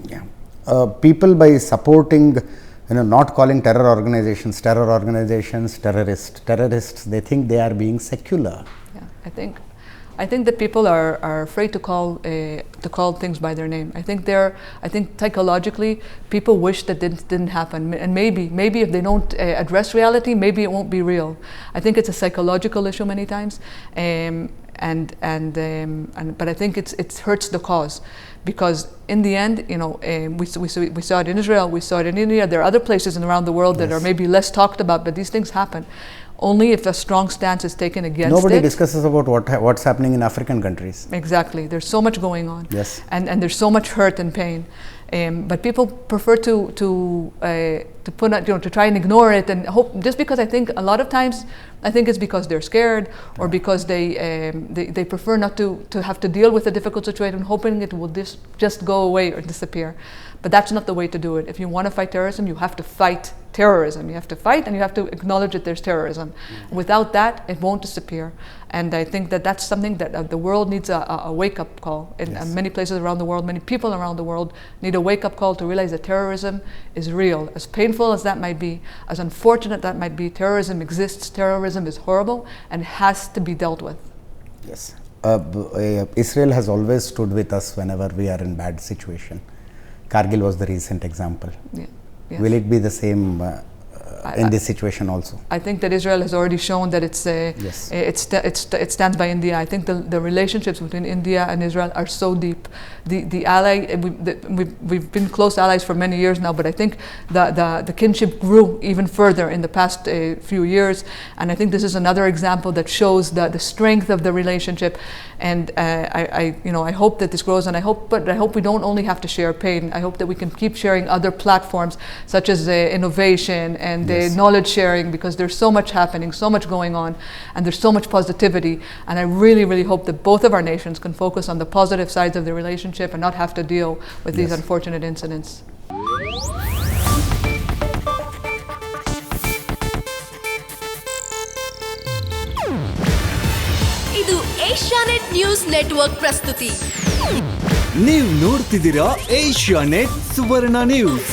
Yeah. People by supporting, not calling terror organizations terrorists, they think they are being secular. Yeah, I think that people are afraid to call things by their name. I think psychologically people wish that this didn't happen, and maybe if they don't address reality, maybe it won't be real. I think it's a psychological issue many times, but I think it hurts the cause, because in the end, we saw it in Israel, we saw it in India. There are other places around the world that are maybe less talked about, but these things happen. Only if a strong stance is taken against Nobody it. discusses about what's happening in African countries. Exactly. There's so much going on. Yes. And there's so much hurt and pain. But people prefer to put out, to try and ignore it and hope, just because I think a lot of times, I think it's because they're scared, or because they prefer not to have to deal with a difficult situation, hoping it will just go away or disappear. But that's not the way to do it. If you want to fight terrorism, you have to fight terrorism. You have to fight, and you have to acknowledge that there's terrorism. Without that, it won't disappear. And I think that that's something that the world needs a wake-up call. In many places around the world, many people around the world need a wake-up call to realize that terrorism is real. As painful as that might be, as unfortunate that might be, terrorism exists. Terrorism is horrible and has to be dealt with. Yes. Israel has always stood with us whenever we are in bad situation. Kargil was the recent example. Yeah. Yes. Will it be the same in this situation also? I think that Israel has already shown that it stands by India. I think the relationships between India and Israel are so deep. We've been close allies for many years now, but I think the kinship grew even further in the past few years. And I think this is another example that shows the strength of the relationship. And I hope that this grows, and I hope we don't only have to share pain. I hope that we can keep sharing other platforms, such as innovation and knowledge sharing, because there's so much happening, so much going on, and there's so much positivity. And I really, really hope that both of our nations can focus on the positive sides of the relationship and not have to deal with these unfortunate incidents. ಇದು Asianet news network ಪ್ರಸ್ತುತಿ. ನೀವು ನೋಡ್ತಿದ್ದೀರಾ Asianet ಸುವರ್ಣ news.